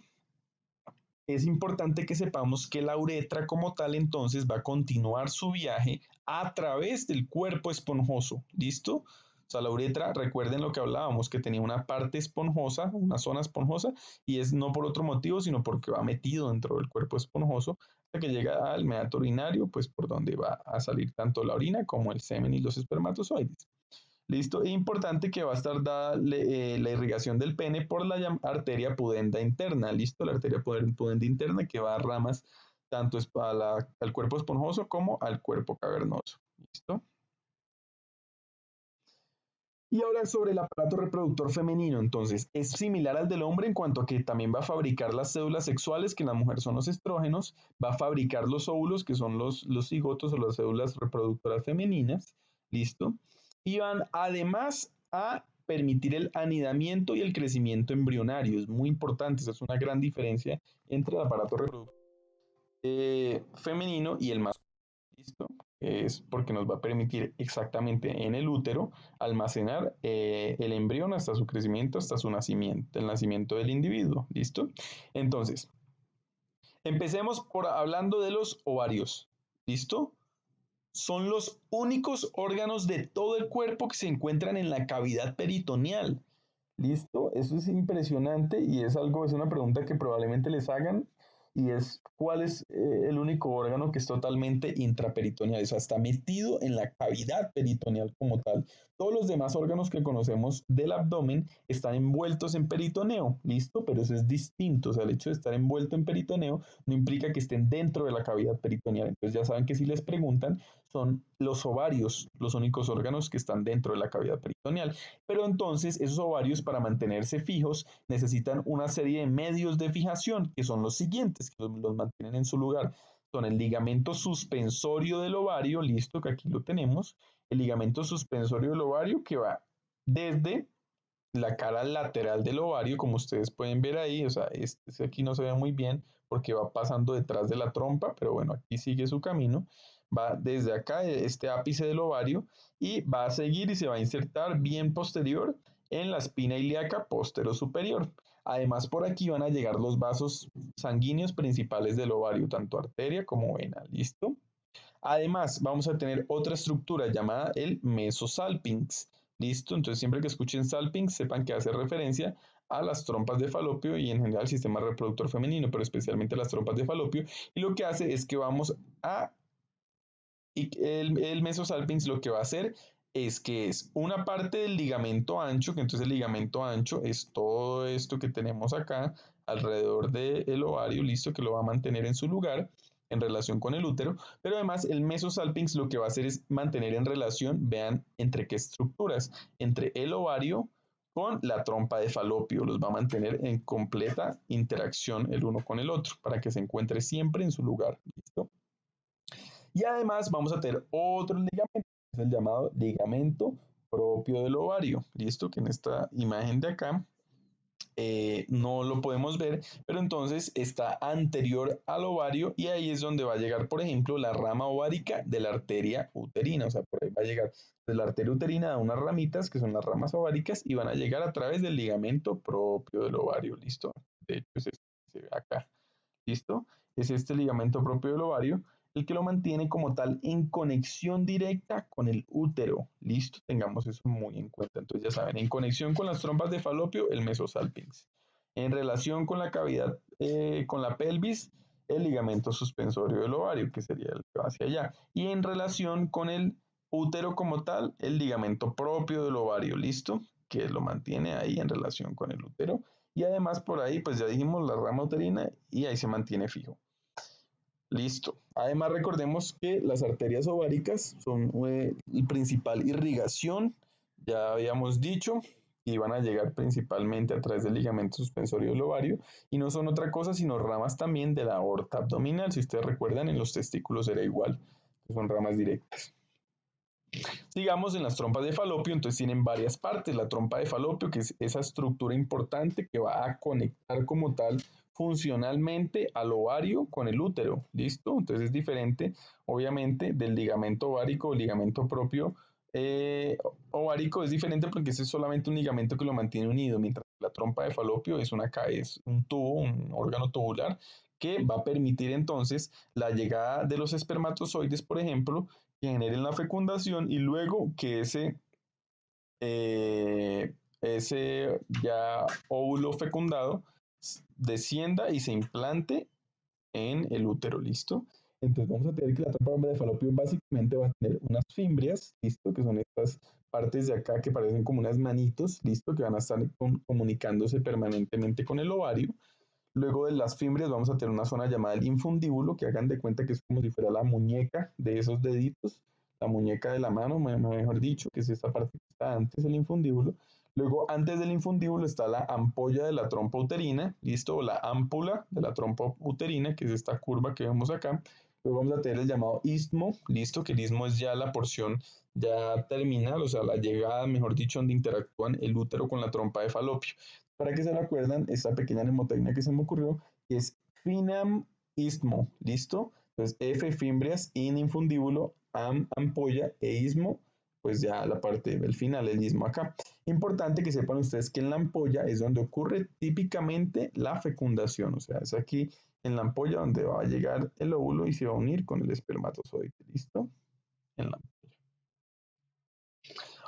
Es importante que sepamos que la uretra como tal entonces va a continuar su viaje a través del cuerpo esponjoso, ¿listo? O sea, la uretra, recuerden lo que hablábamos, que tenía una parte esponjosa, una zona esponjosa, y es no por otro motivo, sino porque va metido dentro del cuerpo esponjoso hasta que llega al meato urinario, pues por donde va a salir tanto la orina como el semen y los espermatozoides. Listo, es importante que va a estar dada la irrigación del pene por la arteria pudenda interna. Listo, la arteria pudenda interna que va a ramas tanto al cuerpo esponjoso como al cuerpo cavernoso. Listo. Y ahora sobre el aparato reproductor femenino, entonces es similar al del hombre en cuanto a que también va a fabricar las células sexuales, que en la mujer son los estrógenos, va a fabricar los óvulos, que son los cigotos o las células reproductoras femeninas, ¿listo? Y van además a permitir el anidamiento y el crecimiento embrionario, es muy importante, esa es una gran diferencia entre el aparato reproductor femenino y el masculino. ¿Listo? Es porque nos va a permitir exactamente en el útero almacenar el embrión hasta su crecimiento, hasta su nacimiento, el nacimiento del individuo. ¿Listo? Entonces, empecemos por hablando de los ovarios. ¿Listo? Son los únicos órganos de todo el cuerpo que se encuentran en la cavidad peritoneal. ¿Listo? Eso es impresionante y es una pregunta que probablemente les hagan y es ¿cuál es el único órgano que es totalmente intraperitoneal? O sea, está metido en la cavidad peritoneal como tal. Todos los demás órganos que conocemos del abdomen están envueltos en peritoneo, ¿listo? Pero eso es distinto, o sea, el hecho de estar envuelto en peritoneo no implica que estén dentro de la cavidad peritoneal. Entonces ya saben que si les preguntan, son los ovarios los únicos órganos que están dentro de la cavidad peritoneal. Pero entonces esos ovarios para mantenerse fijos necesitan una serie de medios de fijación que son los siguientes, que los mantienen en su lugar. Son el ligamento suspensorio del ovario, listo, que aquí lo tenemos, el ligamento suspensorio del ovario que va desde la cara lateral del ovario, como ustedes pueden ver ahí, o sea, este aquí no se ve muy bien porque va pasando detrás de la trompa, pero bueno, aquí sigue su camino, va desde acá, este ápice del ovario, y va a seguir y se va a insertar bien posterior en la espina ilíaca postero superior. Además, por aquí van a llegar los vasos sanguíneos principales del ovario, tanto arteria como vena, ¿listo? Además, vamos a tener otra estructura llamada el mesosalpinx. ¿Listo? Entonces, siempre que escuchen salpinx, sepan que hace referencia a las trompas de falopio y en general al sistema reproductor femenino, pero especialmente las trompas de falopio. Y lo que hace es que vamos a... Y el mesosalpinx lo que va a hacer es que es una parte del ligamento ancho, que entonces el ligamento ancho es todo esto que tenemos acá alrededor del ovario, listo, que lo va a mantener en su lugar en relación con el útero, pero además el mesosalpinx lo que va a hacer es mantener en relación, vean, entre qué estructuras, entre el ovario con la trompa de falopio, los va a mantener en completa interacción el uno con el otro, para que se encuentre siempre en su lugar, ¿listo? Y además vamos a tener otro ligamento, que es el llamado ligamento propio del ovario, ¿listo? Que en esta imagen de acá no lo podemos ver, pero entonces está anterior al ovario y ahí es donde va a llegar, por ejemplo, la rama ovárica de la arteria uterina, o sea, por ahí va a llegar de la arteria uterina a unas ramitas que son las ramas ováricas y van a llegar a través del ligamento propio del ovario, ¿listo? De hecho, es este que se ve acá, ¿listo? Es este ligamento propio del ovario el que lo mantiene como tal en conexión directa con el útero. Listo, tengamos eso muy en cuenta. Entonces ya saben, en conexión con las trompas de falopio, el mesosalpinx. En relación con la cavidad, con la pelvis, el ligamento suspensorio del ovario, que sería el que va hacia allá. Y en relación con el útero como tal, el ligamento propio del ovario, ¿listo? Que lo mantiene ahí en relación con el útero. Y además por ahí, pues ya dijimos la rama uterina y ahí se mantiene fijo. Listo. Además, recordemos que las arterias ováricas son la principal irrigación, ya habíamos dicho, y van a llegar principalmente a través del ligamento suspensorio del ovario, y no son otra cosa sino ramas también de la aorta abdominal. Si ustedes recuerdan, en los testículos era igual, son ramas directas. Sigamos en las trompas de falopio, entonces tienen varias partes. La trompa de falopio, que es esa estructura importante que va a conectar como tal funcionalmente al ovario con el útero, ¿listo? Entonces es diferente, obviamente, del ligamento ovárico o ligamento propio ovárico es diferente porque ese es solamente un ligamento que lo mantiene unido, mientras que la trompa de falopio es es un tubo, un órgano tubular que va a permitir entonces la llegada de los espermatozoides, por ejemplo, que generen la fecundación y luego que ese ya óvulo fecundado descienda y se implante en el útero, ¿listo? Entonces vamos a tener que la trompa de falopio básicamente va a tener unas fimbrias, ¿listo? Que son estas partes de acá que parecen como unas manitos, ¿listo? Que van a estar comunicándose permanentemente con el ovario. Luego de las fimbrias vamos a tener una zona llamada el infundíbulo, que hagan de cuenta que es como si fuera la muñeca de esos deditos, la muñeca de la mano, mejor dicho, que es esta parte que está antes del infundíbulo. Luego, antes del infundíbulo está la ampolla de la trompa uterina, listo, o la ámpula de la trompa uterina, que es esta curva que vemos acá. Luego vamos a tener el llamado istmo, listo, que el istmo es ya la porción ya terminal, o sea, la llegada, mejor dicho, donde interactúan el útero con la trompa de falopio. Para que se lo acuerdan, esta pequeña mnemotecnia que se me ocurrió, que es finam istmo, ¿listo? Entonces, F, fimbrias, in, infundíbulo, am, ampolla, e istmo, pues ya la parte del final, el istmo acá. Importante que sepan ustedes que en la ampolla es donde ocurre típicamente la fecundación, o sea, es aquí en la ampolla donde va a llegar el óvulo y se va a unir con el espermatozoide, ¿listo? En la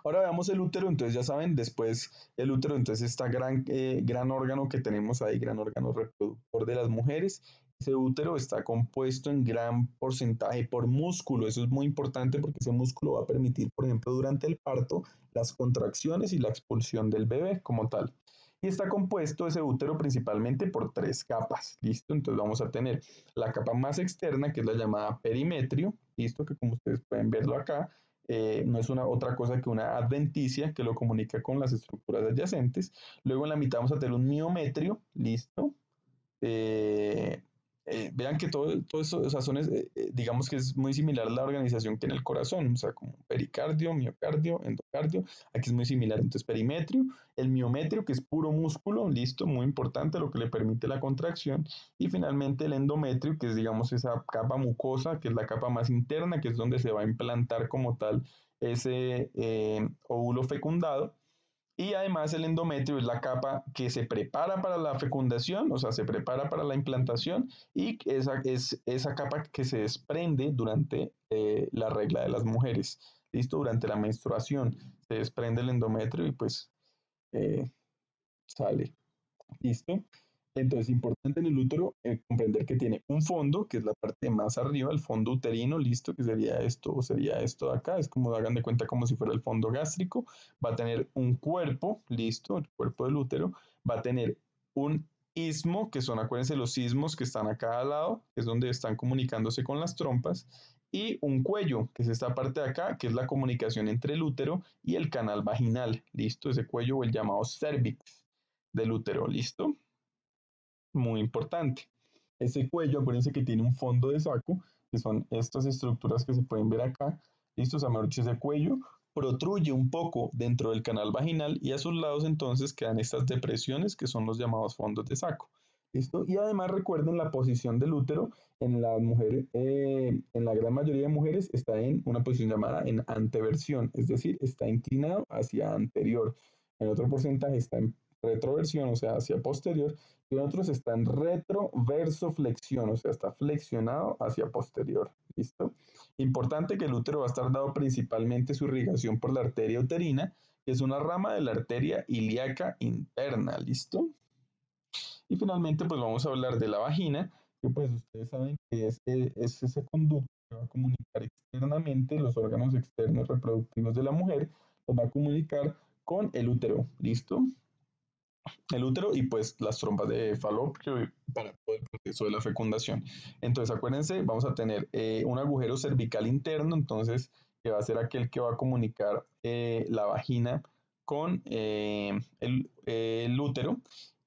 Ahora veamos el útero, entonces ya saben, después el útero, entonces está gran órgano que tenemos ahí, gran órgano reproductor de las mujeres. Ese útero está compuesto en gran porcentaje por músculo, eso es muy importante porque ese músculo va a permitir, por ejemplo, durante el parto, las contracciones y la expulsión del bebé como tal. Y está compuesto ese útero principalmente por tres capas, ¿listo? Entonces vamos a tener la capa más externa, que es la llamada perimetrio, ¿listo? Que como ustedes pueden verlo acá, no es una otra cosa que una adventicia que lo comunica con las estructuras adyacentes. Luego en la mitad vamos a tener un miometrio, listo. Eh, Vean que todo eso, o sea, digamos que es muy similar a la organización que en el corazón, o sea, como pericardio, miocardio, endocardio, aquí es muy similar. Entonces, perimetrio, el miometrio, que es puro músculo, listo, muy importante, lo que le permite la contracción, y finalmente el endometrio, que es, digamos, esa capa mucosa, que es la capa más interna, que es donde se va a implantar como tal ese óvulo fecundado. Y además el endometrio es la capa que se prepara para la fecundación, o sea, se prepara para la implantación y esa es esa capa que se desprende durante la regla de las mujeres. ¿Listo? Durante la menstruación se desprende el endometrio y pues eh, sale. ¿Listo? Entonces, importante en el útero comprender que tiene un fondo, que es la parte más arriba, el fondo uterino, listo, que sería esto o sería esto de acá, es como hagan de cuenta como si fuera el fondo gástrico, va a tener un cuerpo, listo, el cuerpo del útero, va a tener un istmo, que son, acuérdense, los ismos que están acá al lado, que es donde están comunicándose con las trompas, y un cuello, que es esta parte de acá, que es la comunicación entre el útero y el canal vaginal, listo, ese cuello o el llamado cervix del útero, ¿listo? Muy importante. Ese cuello, acuérdense que tiene un fondo de saco, que son estas estructuras que se pueden ver acá, ¿listo? O sea, mejor dicho, ese cuello protruye un poco dentro del canal vaginal y a sus lados entonces quedan estas depresiones que son los llamados fondos de saco, ¿listo? Y además recuerden la posición del útero en la mujer, en la gran mayoría de mujeres está en una posición llamada en anteversión, es decir, está inclinado hacia anterior. En otro porcentaje está en retroversión, o sea, hacia posterior, y otros están retroversoflexión, o sea, está flexionado hacia posterior. ¿Listo? Importante que el útero va a estar dado principalmente su irrigación por la arteria uterina, que es una rama de la arteria ilíaca interna. ¿Listo? Y finalmente, pues vamos a hablar de la vagina, que pues ustedes saben que es ese conducto que va a comunicar externamente los órganos externos reproductivos de la mujer, los va a comunicar con el útero. ¿Listo? El útero y pues las trompas de falopio para todo el proceso de la fecundación. Entonces acuérdense, vamos a tener un agujero cervical interno, entonces que va a ser aquel que va a comunicar la vagina con el útero.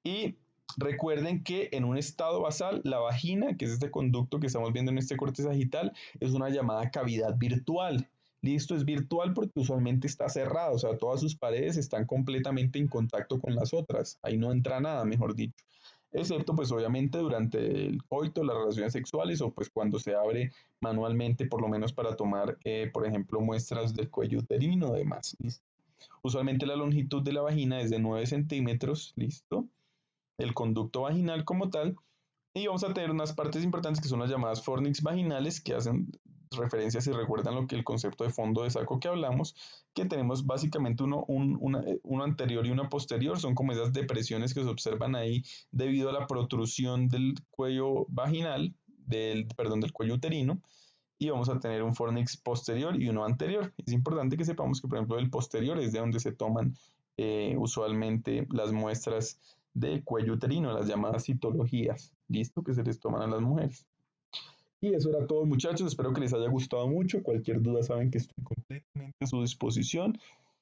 Y recuerden que en un estado basal, la vagina, que es este conducto que estamos viendo en este corte sagital, es una llamada cavidad virtual. Listo, es virtual porque usualmente está cerrado, o sea, todas sus paredes están completamente en contacto con las otras. Ahí no entra nada, mejor dicho. Excepto, pues obviamente durante el coito, las relaciones sexuales o pues cuando se abre manualmente, por lo menos para tomar, por ejemplo, muestras del cuello uterino o demás. ¿Listo? Usualmente la longitud de la vagina es de 9 centímetros, ¿listo? El conducto vaginal como tal, y vamos a tener unas partes importantes que son las llamadas fornix vaginales, que hacen referencia, si recuerdan lo que el concepto de fondo de saco que hablamos, que tenemos básicamente uno anterior y uno posterior, son como esas depresiones que se observan ahí debido a la protrusión del cuello vaginal, perdón, del cuello uterino, y vamos a tener un fornix posterior y uno anterior. Es importante que sepamos que, por ejemplo, el posterior es de donde se toman usualmente las muestras de cuello uterino, las llamadas citologías, ¿listo? Que se les toman a las mujeres. Y eso era todo, muchachos. Espero que les haya gustado mucho. Cualquier duda saben que estoy completamente a su disposición.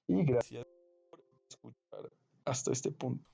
Y gracias por escuchar hasta este punto.